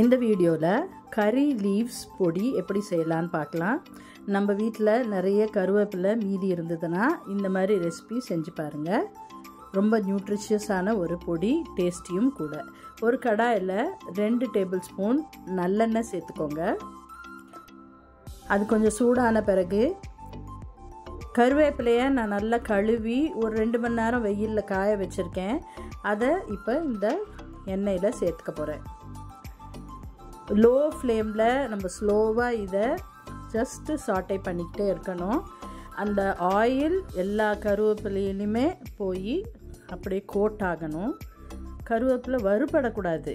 இந்த வீடியோவில் கறி லீவ்ஸ் பொடி எப்படி செய்யலான்னு பார்க்கலாம். நம்ம வீட்டில் நிறைய கருவேப்பிலை மீதி இருந்ததுன்னா இந்த மாதிரி ரெசிபி செஞ்சு பாருங்கள். ரொம்ப நியூட்ரிஷியஸான ஒரு பொடி, டேஸ்டியும் கூட. ஒரு கடாயில் 2 டேபிள் ஸ்பூன் நல்லெண்ணெய் சேர்த்துக்கோங்க. அது கொஞ்சம் சூடான பிறகு கருவேப்பிலையை நான் நல்லா கழுவி ஒரு 2 மணி நேரம் வெயிலில் காய வச்சுருக்கேன். அதை இப்போ இந்த எண்ணெயில் சேர்த்துக்க போகிறேன். லோ ஃப்ளேமில் நம்ம ஸ்லோவாக இதை ஜஸ்ட்டு சாட்டை பண்ணிக்கிட்டே இருக்கணும். அந்த ஆயில் எல்லா கருவேப்பிலையிலுமே போய் அப்படியே கோட் ஆகணும். கருவேப்பிலை வறுபடக்கூடாது,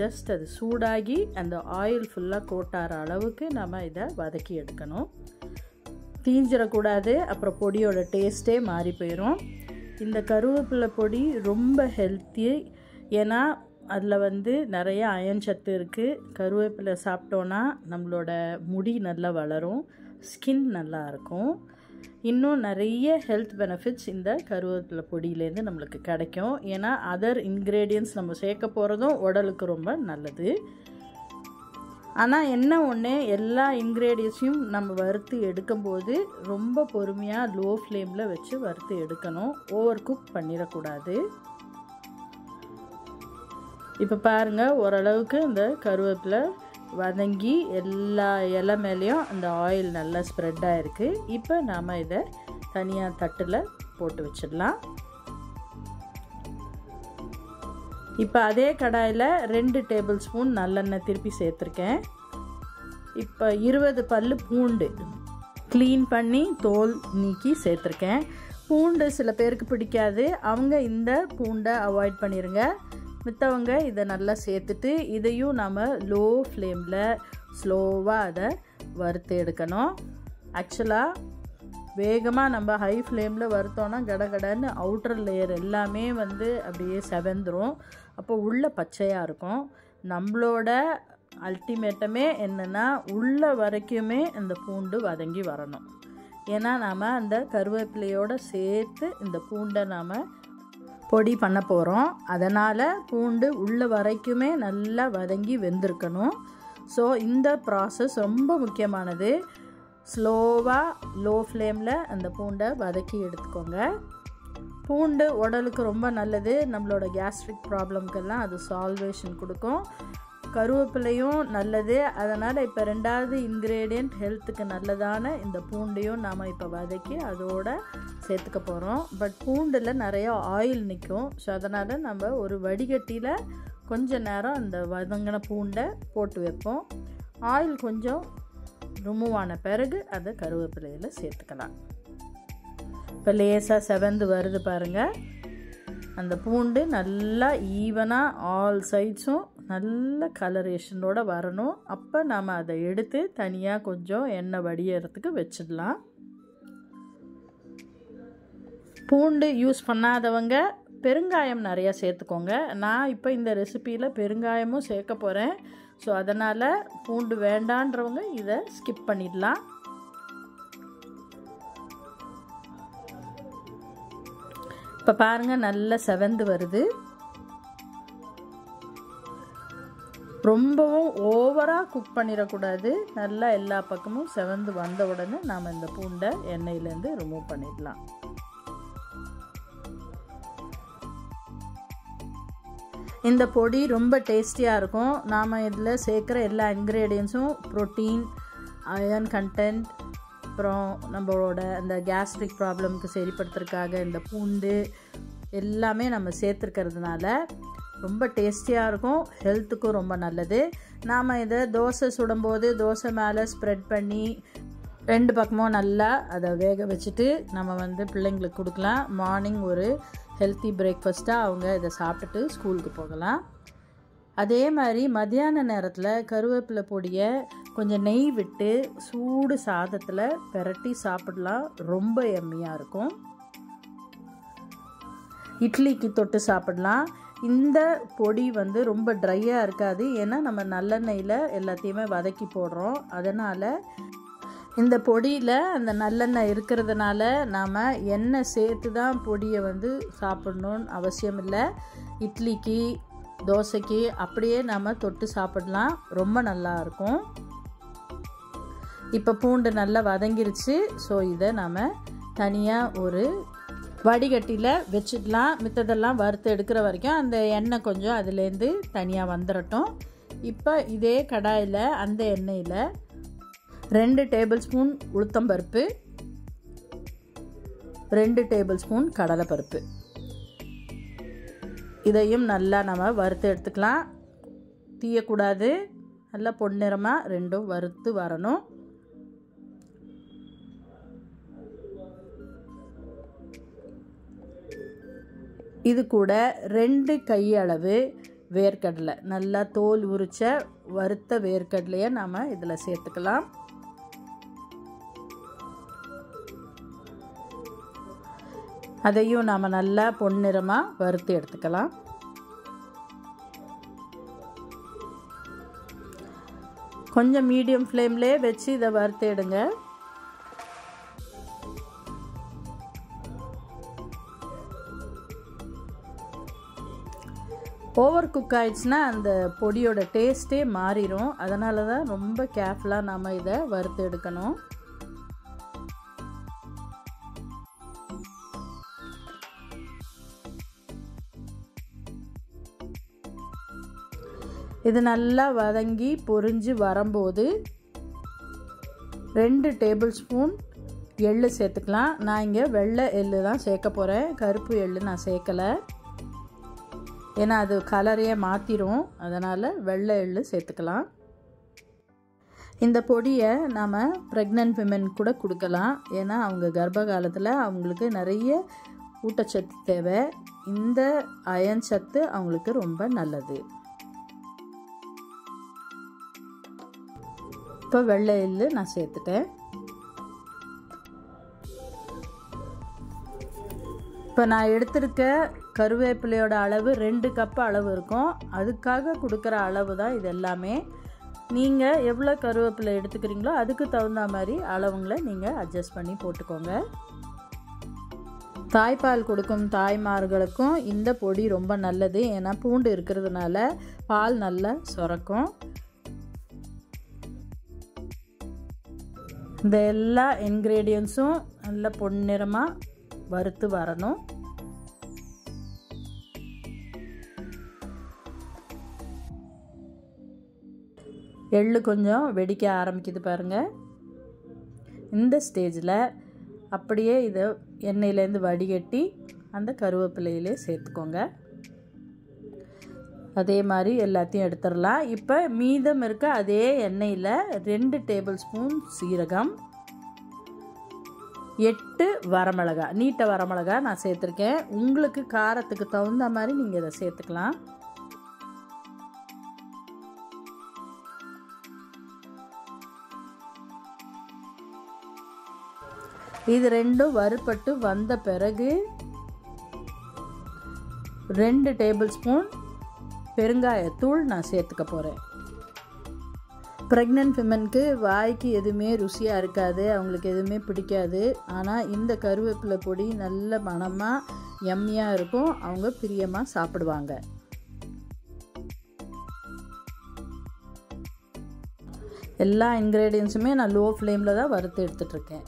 ஜஸ்ட் அது சூடாகி அந்த ஆயில் ஃபுல்லாக கோட் ஆகிற அளவுக்கு நம்ம இதை வதக்கி எடுக்கணும். தீஞ்சிடக்கூடாது, அப்புறம் பொடியோட டேஸ்ட்டே மாறி போயிடும். இந்த கருவேப்பிலை பொடி ரொம்ப ஹெல்த்தி, ஏன்னா அதில் நிறைய அயன் சத்து இருக்குது. கருவேப்பிலை சாப்பிட்டோன்னா நம்மளோட முடி நல்லா வளரும், ஸ்கின் நல்லா இருக்கும். இன்னும் நிறைய ஹெல்த் பெனிஃபிட்ஸ் இந்த கருவேப்பிலை பொடியிலேருந்து நம்மளுக்கு கிடைக்கும். ஏன்னா அதர் இன்க்ரீடியன்ட்ஸ் நம்ம சேர்க்க போகிறதும் உடலுக்கு ரொம்ப நல்லது. ஆனால் என்ன ஒன்று, எல்லா இன்க்ரீடியன்ஸையும் நம்ம வறுத்து எடுக்கும்போது ரொம்ப பொறுமையாக லோ ஃப்ளேமில் வச்சு வறுத்து எடுக்கணும். ஓவர் குக் பண்ணிடக்கூடாது. இப்போ பாருங்கள், ஓரளவுக்கு இந்த கருவேப்பிலை வதங்கி எல்லா இலை மேலேயும் அந்த ஆயில் நல்லா ஸ்ப்ரெட் ஆகிருக்கு. இப்போ நாம் இதை தனியாக தட்டில் போட்டு வச்சிடலாம். இப்போ அதே கடாயில் 2 டேபிள் ஸ்பூன் நல்லெண்ணெய் திருப்பி சேர்த்துருக்கேன். இப்போ 20 பல் பூண்டு க்ளீன் பண்ணி தோல் நீக்கி சேர்த்துருக்கேன். பூண்டு சில பேருக்கு பிடிக்காது, அவங்க இந்த பூண்டை அவாய்ட் பண்ணிடுங்க. மித்தவங்க இதை நல்லா சேர்த்துட்டு இதையும் நம்ம லோ ஃப்ளேமில் ஸ்லோவாக அதை வறுத்து எடுக்கணும். ஆக்சுவலாக வேகமாக நம்ம ஹை ஃப்ளேமில் வறுத்தோன்னா கடகடன்னு அவுட்டர் லேயர் எல்லாமே அப்படியே செவந்துடும். அப்போ உள்ளே பச்சையாக இருக்கும். நம்மளோட அல்டிமேட்டமே என்னென்னா உள்ள வரைக்குமே அந்த பூண்டு வதங்கி வரணும். ஏன்னா நாம் அந்த கருவேப்பிலையோடு சேர்த்து இந்த பூண்டை நாம் பொடி பண்ண போகிறோம். அதனால் பூண்டு உள்ள வரைக்குமே நல்லா வதங்கி வெந்திருக்கணும். ஸோ இந்த ப்ராசஸ் ரொம்ப முக்கியமானது. ஸ்லோவாக லோ ஃப்ளேமில் அந்த பூண்டை வதக்கி எடுத்துக்கோங்க. பூண்டு உடலுக்கு ரொம்ப நல்லது. நம்மளோட கேஸ்ட்ரிக் ப்ராப்ளம்க்கெல்லாம் அது சால்வேஷன் கொடுக்கும். கருவேப்பிலையும் நல்லது. அதனால் இப்போ 2வது இன்க்ரீடியண்ட் ஹெல்த்துக்கு நல்லதான இந்த பூண்டையும் நாம் இப்போ வதக்கி அதோடு சேர்த்துக்க போகிறோம். பட் பூண்டில் நிறைய ஆயில் நிற்கும். ஸோ அதனால் நம்ம ஒரு வடிகட்டியில் கொஞ்ச நேரம் அந்த வதங்கின பூண்டை போட்டு வைப்போம். ஆயில் கொஞ்சம் ரிமூவ் ஆன பிறகு அதை கருவேப்பிலையில் சேர்த்துக்கலாம். இப்போ லேசாக செவந்து வருது பாருங்கள். அந்த பூண்டு நல்லா ஈவனாக ஆல் சைட்ஸும் நல்ல கலரேஷனோடு வரணும். அப்போ நாம் அதை எடுத்து தனியாக கொஞ்சம் எண்ணெய் வடியறதுக்கு வச்சிடலாம். பூண்டு யூஸ் பண்ணாதவங்க பெருங்காயம் நிறையா சேர்த்துக்கோங்க. நான் இப்போ இந்த ரெசிப்பியில் பெருங்காயமும் சேர்க்க போகிறேன். ஸோ அதனால் பூண்டு வேண்டான்றவங்க இதை ஸ்கிப் பண்ணிடலாம். இப்போ பாருங்கள், நல்லா செவந்து வருது. ரொம்பவும் ஓவராக குக் பண்ணிடக்கூடாது. நல்லா எல்லா பக்கமும் செவந்து வந்த உடனே நாம் இந்த பூண்டை எண்ணெயிலேருந்து ரிமூவ் பண்ணிடலாம். இந்த பொடி ரொம்ப டேஸ்டியாக இருக்கும். நாம் இதில் சேர்க்குற எல்லா இன்க்ரீடியன்ஸும் ப்ரோட்டீன், அயர்ன் கண்டென்ட், அப்புறம் நம்மளோட அந்த கேஸ்ட்ரிக் ப்ராப்ளம்க்கு சரிப்படுத்துறதுக்காக இந்த பூண்டு எல்லாமே நம்ம சேர்த்துருக்கிறதுனால ரொம்ப டேஸ்டியாக இருக்கும். ஹெல்த்துக்கும் ரொம்ப நல்லது. நாம் இதை தோசை சுடும்போது தோசை மேலே ஸ்ப்ரெட் பண்ணி 2 பக்கமும் நல்லா அதை வேக வச்சுட்டு நம்ம பிள்ளைங்களுக்கு கொடுக்கலாம். மார்னிங் ஒரு ஹெல்த்தி பிரேக்ஃபாஸ்ட்டாக அவங்க இதை சாப்பிட்டுட்டு ஸ்கூலுக்கு போகலாம். அதே மாதிரி மத்தியான நேரத்தில் கருவேப்பிலை பொடியை கொஞ்சம் நெய் விட்டு சூடு சாதத்தில் பெரட்டி சாப்பிடலாம். ரொம்ப எம்மியாக இருக்கும். இட்லிக்கு தொட்டு சாப்பிடலாம். இந்த பொடி ரொம்ப ட்ரையாக இருக்காது. ஏன்னா நம்ம நல்லெண்ணெயில் எல்லாத்தையுமே வதக்கி போடுறோம். அதனால் இந்த பொடியில் அந்த நல்லெண்ணெய் இருக்கிறதுனால நாம் எண்ணெய் சேர்த்து தான் பொடியை சாப்பிடணுன்னு அவசியம் இல்லை. இட்லிக்கு தோசைக்கு அப்படியே நம்ம தொட்டு சாப்பிடலாம், ரொம்ப நல்லா இருக்கும். இப்போ பூண்டு நல்லா வதங்கிருச்சு. ஸோ இதை நம்ம தனியாக ஒரு வடிகட்டியில் வச்சுக்கலாம். மித்ததெல்லாம் வறுத்து எடுக்கிற வரைக்கும் அந்த எண்ணெய் கொஞ்சம் அதுலேருந்து தனியாக வந்துடட்டும். இப்போ இதே கடாயில் அந்த எண்ணெயில் 2 டேபிள் ஸ்பூன் உளுத்தம்பருப்பு, 2 டேபிள் ஸ்பூன் கடலைப்பருப்பு, இதையும் நல்லா நம்ம வறுத்து எடுத்துக்கலாம். தீயக்கூடாது, நல்லா பொன்னிறமாக ரெண்டும் வறுத்து வரணும். இது கூட 2 கையளவு வேர்க்கடலை, நல்லா தோல் உரிச்ச வறுத்த வேர்க்கடலையை நாம் இதில் சேர்த்துக்கலாம். அதையும் நாம் நல்லா பொன்னிறமாக வறுத்து எடுத்துக்கலாம். கொஞ்சம் மீடியம் ஃப்ளேம்லேயே வச்சு இதை வறுத்து எடுங்க. ஓவர் குக் ஆயிடுச்சுன்னா அந்த பொடியோட டேஸ்ட்டே மாறிடும். அதனால தான் ரொம்ப கேர்ஃபுல்லாக நாம் இதை வறுத்து எடுக்கணும். இது நல்லா வதங்கி பொரிஞ்சு வரும்போது 2 டேபிள் ஸ்பூன் எள்ளு சேர்த்துக்கலாம். நான் இங்கே வெள்ளை எள்ளு தான் சேர்க்க போகிறேன், கருப்பு எள்ளு நான் சேர்க்கலை. ஏன்னா அது கலரையே மாற்றிடும், அதனால் வெள்ளை எள்ளு சேர்த்துக்கலாம். இந்த பொடியை நாம் ப்ரெக்னென்ட் விமன் கூட கொடுக்கலாம். ஏன்னா அவங்க கர்ப்ப காலத்தில் அவங்களுக்கு நிறைய ஊட்டச்சத்து தேவை. இந்த அயன் சத்து அவங்களுக்கு ரொம்ப நல்லது. இப்போ வெள்ளை எள்ளு நான் சேர்த்துட்டேன். இப்போ நான் எடுத்திருக்க கருவேப்பிலையோட அளவு 2 கப் அளவு இருக்கும். அதுக்காக கொடுக்குற அளவு தான் இது எல்லாமே. நீங்கள் எவ்வளோ கருவேப்பிலை எடுத்துக்கிறீங்களோ அதுக்கு தகுந்த மாதிரி அளவுங்களை நீங்கள் அட்ஜஸ்ட் பண்ணி போட்டுக்கோங்க. தாய்ப்பால் கொடுக்கும் தாய்மார்களுக்கும் இந்த பொடி ரொம்ப நல்லது. ஏன்னா பூண்டு இருக்கிறதுனால பால் நல்லா சுரக்கும். இந்த எல்லா இன்க்ரீடியன்ஸும் நல்ல பொன்னிறமாக வறுத்து வரணும். எள்ளு கொஞ்சம் வெடிக்க ஆரம்பிக்குது பாருங்கள். இந்த ஸ்டேஜில் அப்படியே இதை எண்ணெயிலேருந்து வடிகட்டி அந்த கருவேப்பிலையிலே சேர்த்துக்கோங்க. அதே மாதிரி எல்லாத்தையும் எடுத்துடலாம். இப்போ மீதம் இருக்க அதே எண்ணெயில் 2 டேபிள் ஸ்பூன் சீரகம், 8 வரமிளகா, நீட்ட வரமிளகா நான் சேர்த்துருக்கேன். உங்களுக்கு காரத்துக்கு தகுந்த மாதிரி நீங்கள் இதை சேர்த்துக்கலாம். இது ரெண்டும் வறுபட்டு வந்த பிறகு 2 டேபிள் ஸ்பூன் பெருங்காயத்தூள் நான் சேர்த்துக்க போகிறேன். ப்ரெக்னென்ட் விமனுக்கு வாய்க்கு எதுவுமே ருசியாக இருக்காது, அவங்களுக்கு எதுவுமே பிடிக்காது. ஆனால் இந்த கருவேப்பிலை பொடி நல்ல மணமாக யம்மியாக இருக்கும், அவங்க பிரியமாக சாப்பிடுவாங்க. எல்லா இன்க்ரீடியன்ஸுமே நான் லோ ஃப்ளேமில் தான் வறுத்து எடுத்துகிட்ருக்கேன்.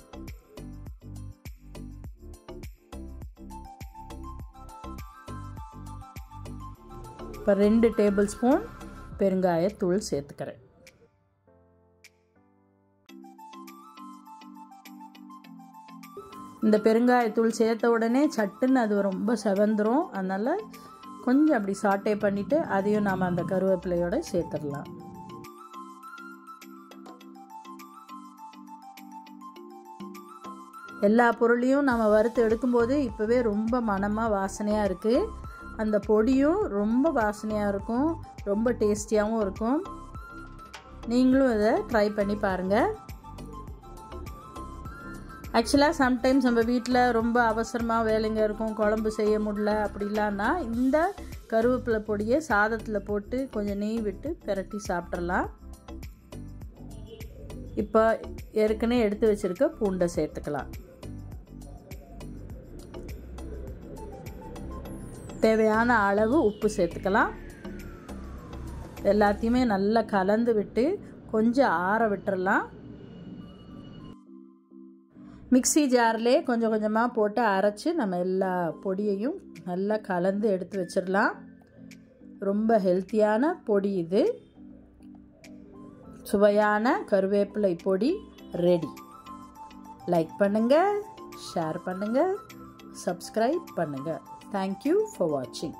இப்போ 2 டேபிள் ஸ்பூன் பெருங்காயத்தூள் சேர்த்துக்கிறேன். இந்த பெருங்காயத்தூள் சேர்த்த உடனே சட்டுன்னு அது ரொம்ப செவந்துரும். அதனால் கொஞ்சம் அப்படி சாட்டே பண்ணிவிட்டு அதையும் நாம் அந்த கருவேப்பிலையோடு சேர்த்துடலாம். எல்லா பொருளையும் நம்ம வறுத்து எடுக்கும்போது இப்போவே ரொம்ப மணமாக வாசனையாக இருக்குது. அந்த பொடியும் ரொம்ப வாசனையாக இருக்கும், ரொம்ப டேஸ்டியாகவும் இருக்கும். நீங்களும் இதை ட்ரை பண்ணி பாருங்கள். ஆக்சுவலாக சம்டைம்ஸ் நம்ம வீட்டில் ரொம்ப அவசரமாக வேலைங்க இருக்கும், குழம்பு செய்ய முடியல அப்படிலான்னா இந்த கருவேப்பிலை பொடியை சாதத்தில் போட்டு கொஞ்சம் நெய் விட்டு பிரட்டி சாப்பிட்றலாம். இப்போ ஏற்கனவே எடுத்து வச்சுருக்க பூண்டை சேர்த்துக்கலாம். தேவையான அளவு உப்பு சேர்த்துக்கலாம். எல்லாத்தையுமே நல்லா கலந்து விட்டு கொஞ்சம் ஆற விட்டுறலாம். மிக்ஸி ஜார்லேயே கொஞ்சம் கொஞ்சமாக போட்டு அரைச்சி நம்ம எல்லா பொடியையும் நல்லா கலந்து எடுத்து வச்சிடலாம். ரொம்ப ஹெல்த்தியான பொடி இது. சுவையான கருவேப்பிலை பொடி ரெடி. லைக் பண்ணுங்கள், ஷேர் பண்ணுங்கள், சப்ஸ்கிரைப் பண்ணுங்கள். தேங்க்யூ ஃபார் வாட்சிங்.